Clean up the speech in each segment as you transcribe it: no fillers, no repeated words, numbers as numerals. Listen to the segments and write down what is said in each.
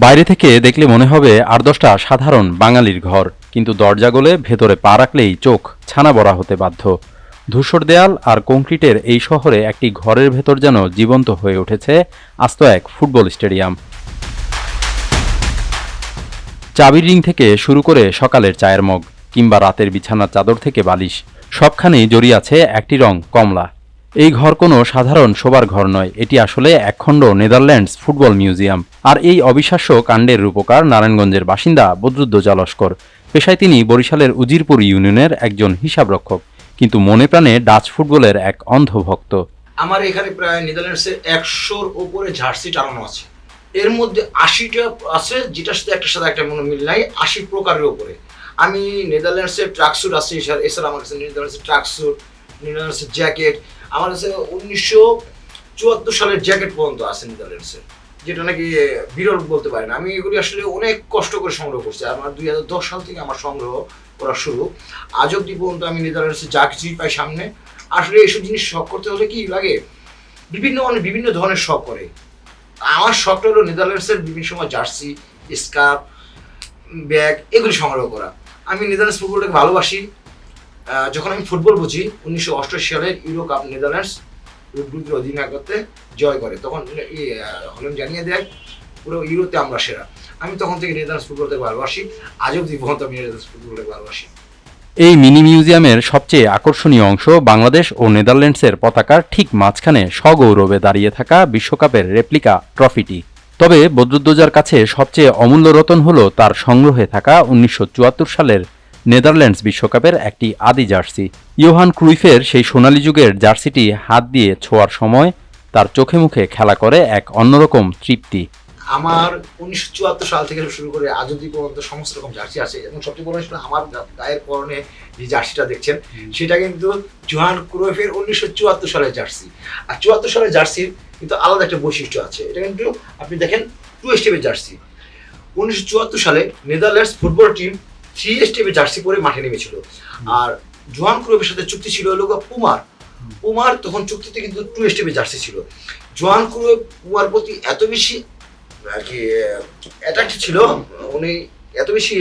বাইরে থেকে দেখলে মনে হবে ৮-১০টা সাধারণ বাঙালির ঘর, কিন্তু দরজা গলে ভেতরে পা রাখলেই চোখ ছানা বড়া হতে বাধ্য। ধূসর দেয়াল আর কংক্রিটের এই শহরে একটি ঘরের ভেতর যেন জীবন্ত হয়ে উঠেছে আস্ত এক ফুটবল স্টেডিয়াম। চাবির রিং থেকে শুরু করে সকালের চায়ের মগ কিংবা রাতের বিছানার চাদর থেকে বালিশ, সবখানেই জড়িয়ে আছে একটি রং, কমলা। এই ঘর কোনো সাধারণ শোবার ঘর নয়, এটি আসলে একখণ্ড নেদারল্যান্ডস ফুটবল মিউজিয়াম। আর এই অবিশ্বাস্য কাণ্ডের রূপকার নারায়ণগঞ্জের বাসিন্দা বদরুদ্দোজা লস্কর। পেশায় তিনি বরিশালের উজিরপুর ইউনিয়নের একজন হিসাবরক্ষক, কিন্তু মনে প্রাণে ডাচ ফুটবলের এক অন্ধভক্ত। আমার এখানে প্রায় নেদারল্যান্ডসের 100-র উপরে জার্সি টানানো আছে। এর মধ্যে 80টা আছে যেটার সাথে একটার সাথে একটা কোনো মিল নাই, 80 প্রকারের উপরে। আমি নেদারল্যান্ডসের ট্রাকস্যুট আছে, এছাড়া আমার কাছে নেদারল্যান্ডসের ট্রাকস্যুট, নেদারল্যান্ডসের জ্যাকেট, আমার কাছে 1974 সালের জ্যাকেট পর্যন্ত আছে নেদারল্যান্ডসের, যেটা নাকি বিরল বলতে পারেন। আমি এগুলি আসলে অনেক কষ্ট করে সংগ্রহ করছি। আমার 2010 সাল থেকে আমার সংগ্রহ করা শুরু। আজ অব্দি পর্যন্ত আমি নেদারল্যান্ডসের যা কিছুই পাই সামনে, আসলে এইসব জিনিস শখ করতে হলে কি লাগে, বিভিন্ন ধরনের শখ করে। আমার শখটা হলো নেদারল্যান্ডসের বিভিন্ন সময় জার্সি, স্কার্ফ, ব্যাগ এগুলি সংগ্রহ করা। আমি নেদারল্যান্ডস ফুটবলটাকে ভালোবাসি। যখন আমি ফুটবল বুঝি 1988 সালের ইউরো কাপ নেদারল্যান্ডস গ্রুপের অধিনায়কত্বে জয় করে, তখন হল্যান্ড জানিয়ে দেয় পুরো ইউরোতে আমরা সেরা। আমি তখন থেকে নেদারল্যান্ডস ফুটবলটাকে ভালোবাসি, আজ অব্দি পর্যন্ত আমি নেদারল্যান্ডস ফুটবলটাকে ভালোবাসি। এই মিনি মিউজিয়ামের সবচেয়ে আকর্ষণীয় অংশ বাংলাদেশ ও নেদারল্যান্ডসের পতাকার ঠিক মাঝখানে সগৌরবে দাঁড়িয়ে থাকা বিশ্বকাপের রেপ্লিকা ট্রফিটি। তবে বদরুদ্দোজার কাছে সবচেয়ে অমূল্য রতন হল তার সংগ্রহে থাকা 1974 সালের নেদারল্যান্ডস বিশ্বকাপের একটি আদি জার্সি। ইয়োহান ক্রুইফের সেই সোনালী যুগের জার্সিটি হাত দিয়ে ছোঁয়ার সময় তার চোখে মুখে খেলা করে এক অন্যরকম তৃপ্তি। আমার 1974 সাল থেকে শুরু করে আজ অব্দি পর্যন্ত সমস্ত রকম জার্সি আছে, এবং সবচেয়ে বড় বিষয় আমার গায়ের পরনে যে জার্সিটা দেখছেন সেটা কিন্তু জোহান ক্রুইফের 1974 সালের জার্সি। আর 74 সালের জার্সির কিন্তু আলাদা একটা বৈশিষ্ট্য আছে, এটা কিন্তু আপনি দেখেন 2 স্টেপের জার্সি। 1974 সালে নেদারল্যান্ডস ফুটবল টিম 3 স্টেপের জার্সি পরে মাঠে নেমেছিল। আর জোহান ক্রুইফের সাথে চুক্তি ছিল হলো পুমার তখন চুক্তিতে কিন্তু 2 স্টেপের জার্সি ছিল। জোহান ক্রুইফ পুমার প্রতি এত বেশি আর কি অ্যাট্রাক্টেড ছিল, উনি এত বেশি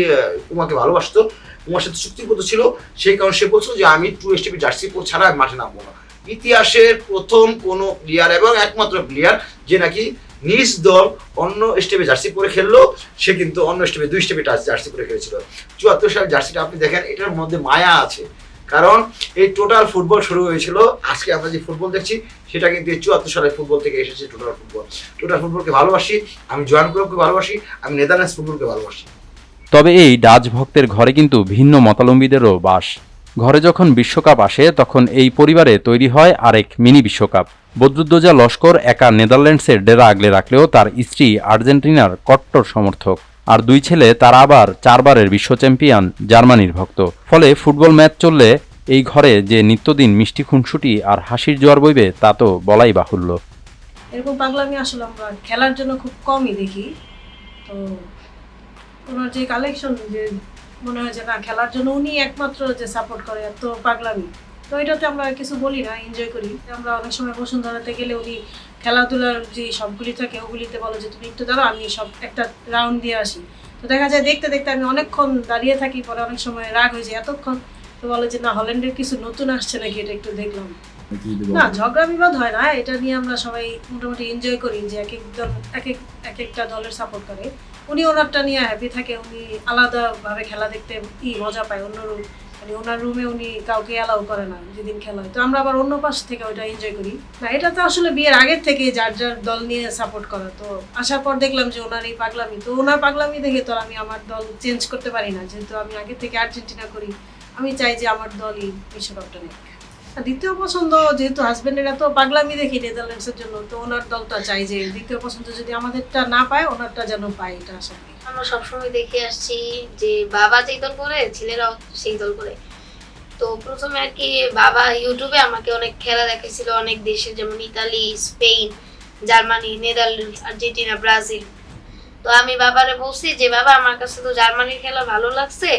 পুমাকে ভালোবাসতো, পুমার সাথে চুক্তিবদ্ধ ছিল, সেই কারণে সে বলছিল যে আমি 2 স্টেপের জার্সি ছাড়া আমি মাঠে নামবো না। ইতিহাসের প্রথম কোন প্লেয়ার এবং একমাত্র প্লেয়ার যে নাকি নিজ দল অন্য স্টেপে জার্সি পরে খেললো, সে কিন্তু অন্য স্টেপে 2 স্টেপে জার্সি পরে খেলেছিল। 74 সালের জার্সিটা আপনি দেখেন, এটার মধ্যে মায়া আছে, কারণ এই টোটাল ফুটবল শুরু হয়েছিল, আজকে আমরা যে ফুটবল দেখছি সেটা কিন্তু 74 সালের ফুটবল থেকে এসেছে। টোটাল ফুটবলকে ভালোবাসি, আমি জোহান ক্রুইফকে ভালোবাসি, আমি নেদারল্যান্ডস ফুটবলকে ভালোবাসি। তবে এই ডাচ ভক্তের ঘরে কিন্তু ভিন্ন মতাবলম্বীদেরও বাস। ঘরে যখন বিশ্বকাপ আসে তখন এই পরিবারে তৈরি হয় আরেক মিনি বিশ্বকাপ। বদরুদ্দোজা লস্কর একা নেদারল্যান্ডসের ডেরা আগলে রাখলেও তার স্ত্রী আর্জেন্টিনার কট্টর সমর্থক, আর 2 ছেলে তারা আবার 4 বারের বিশ্ব চ্যাম্পিয়ন জার্মানির ভক্ত। ফলে ফুটবল ম্যাচ চললে এই ঘরে যে নিত্যদিন মিষ্টি খুনসুটি আর হাসির জোয়ার বইবে তা তো বলাই বাহুল্য। এরকম পাগলামি আসলে আমরা খেলার জন্য খুব কমই দেখি। তো ওনার যে কালেকশন, যে মনে হয় যে না খেলার জন্য উনি একমাত্র যে সাপোর্ট করে, এত পাগলামি, তো এটাতে আমরা কিছু বলি না, এনজয় করি। আমরা অনেক সময় বসুন্ধরাতে গেলে উনি খেলাধুলার যে সবগুলি থাকে ওগুলিতে বলো যে তুমি একটু দাঁড়াও, আমি সব একটা রাউন্ড দিয়ে আসি। তো দেখা যায় দেখতে দেখতে আমি অনেকক্ষণ দাঁড়িয়ে থাকি, পরে অনেক সময় রাগ হয়ে যায় এতক্ষণ, তো বলে যে না হল্যান্ডের কিছু নতুন আসছে নাকি, এটা একটু দেখলাম। না ঝগড়া বিবাদ হয় না, এটা নিয়ে আমরা সবাই মোটামুটি এনজয় করি যে এক একটা দলের সাপোর্ট করে। উনি ওনারটা নিয়ে হ্যাপি থাকে, উনি আলাদাভাবে খেলা দেখতে মজা পায়। অন্য রুম মানে ওনার রুমে উনি কাউকে অ্যালাউ করে না যেদিন খেলা হয়, তো আমরা আবার অন্য পাশ থেকে ওইটা এনজয় করি। না এটা তো আসলে বিয়ের আগের থেকে যার যার দল নিয়ে সাপোর্ট করা। তো আসার পর দেখলাম যে ওনার এই পাগলামি, তো ওনার পাগলামি দেখে তো আমি আমার দল চেঞ্জ করতে পারি না, যেহেতু আমি আগে থেকে আর্জেন্টিনা করি, আমি চাই যে আমার দলই বিশ্বকাপটা নেই। দ্বিতীয় পছন্দ যেহেতু হাজবেন্ডের এত পাগলামি দেখি নেদারল্যান্ডসের জন্য, তো ওনার দলটা চাই যে দ্বিতীয় পছন্দ যদি আমাদেরটা না পায় ওনারটা যেন পায়, এটা আশা করি। আমরা সবসময় দেখে আসছি যে বাবা যেই দল করে ছেলেরাও সেই দল করে। তো প্রথমে আর কি বাবা ইউটিউবে আমাকে অনেক খেলা দেখাইছিল, অনেক দেশে, যেমন Italy, Spain, Germany, Netherlands, Argentina, Brazil. তো আমি বাবারে বলছি যে বাবা আমার কাছে তো জার্মানির খেলা ভালো লাগছে,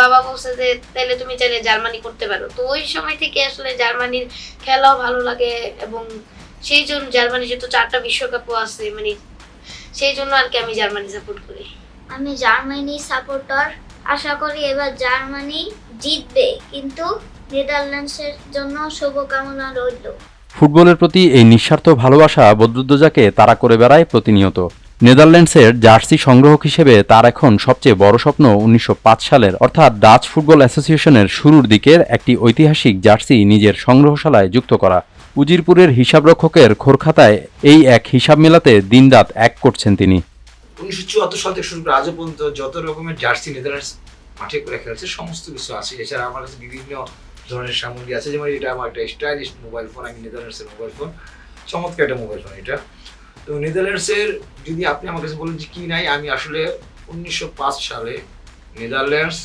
বাবা বলছে যে তাহলে তুমি চাইলে জার্মানি করতে পারো। তো ওই সময় থেকে আসলে জার্মানির খেলাও ভালো লাগে, এবং সেই জন্য জার্মানি যেহেতু 4টা বিশ্বকাপও আছে, মানে সেই জন্য আর কি আমি জার্মানি সাপোর্ট করি। আমি জার্মানি সাপোর্টার। আশা করি এবার জার্মানি জিতবে, কিন্তু নেদারল্যান্ডসের জন্য শুভকামনা রইল। ফুটবলের প্রতি এই নিঃস্বার্থ ভালোবাসা বদরুদ্দোজাকে তাড়া করে বেড়ায় প্রতিনিয়ত। নেদারল্যান্ডসের জার্সি সংগ্রাহক হিসেবে তার এখন সবচেয়ে বড় স্বপ্ন 1905 সালের অর্থাৎ ডাচ ফুটবল অ্যাসোসিয়েশনের শুরুর দিকের একটি ঐতিহাসিক জার্সি নিজের সংগ্রহশালায় যুক্ত করা। উজিরপুরের হিসাবরক্ষকের খোরখাতায় এই এক হিসাব মেলাতে দিনরাত এক করছেন তিনি। 1974 সাল থেকে শুরু করে আজও পর্যন্ত যত রকমের জার্সি নেদারল্যান্ডস মাঠে করে খেলেছে সমস্ত কিছু আছে। এছাড়া আমার কাছে বিভিন্ন ধরনের সামগ্রী আছে, যেমন এটা আমার একটা স্টাইলিশ মোবাইল ফোন, আমি নেদারল্যান্ডসের মোবাইল ফোন, চমৎকার একটা মোবাইল ফোন এটা। তো নেদারল্যান্ডসের যদি আপনি আমার কাছে বলেন যে কী নাই, আমি আসলে 1905 সালে নেদারল্যান্ডস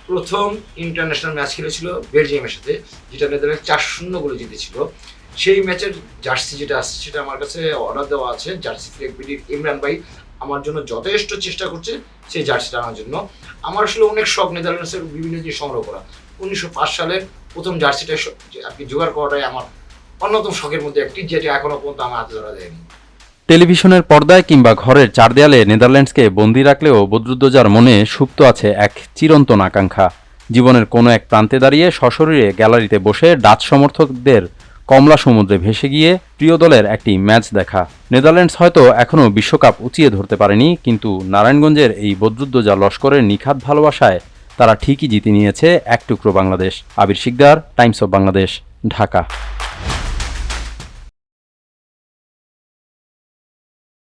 প্রথম ইন্টারন্যাশনাল ম্যাচ খেলেছিল বেলজিয়ামের সাথে, যেটা নেদারল্যান্ডস 4-0 গোলে জিতেছিল। সেই ম্যাচের জার্সি যেটা আছে সেটা আমার কাছে অর্ডার দেওয়া আছে। জার্সি ফ্লেক্সিবিলিটির ইমরান ভাই আমার জন্য যথেষ্ট চেষ্টা করছে সেই জার্সিটা আনার জন্য। আমার আসলে অনেক শখ নেদারল্যান্ডসের বিভিন্ন জিনিস সংগ্রহ করা। 1905 সালের প্রথম জার্সিটা আর কি জোগাড় করাটাই আমার অন্যতম শখের মধ্যে একটি, যেটা এখনো পর্যন্ত আমার হাতে ধরা দেয়নি। টেলিভিশনের পর্দায় কিংবা ঘরের চার দেয়ালে নেদারল্যান্ডসকে বন্দি রাখলেও বদরুদ্দোজার মনে সুপ্ত আছে এক চিরন্তন আকাঙ্ক্ষা। জীবনের কোনো এক প্রান্তে দাঁড়িয়ে সশরীরে গ্যালারিতে বসে ডাচ সমর্থকদের কমলা সমুদ্রে ভেসে গিয়ে প্রিয় দলের একটি ম্যাচ দেখা। নেদারল্যান্ডস হয়তো এখনও বিশ্বকাপ উঁচিয়ে ধরতে পারেনি, কিন্তু নারায়ণগঞ্জের এই বদরুদ্দোজা লস্করের নিখাদ ভালোবাসায় তারা ঠিকই জিতে নিয়েছে এক টুকরো বাংলাদেশ। আবির শিকদার, টাইমস অব বাংলাদেশ, ঢাকা।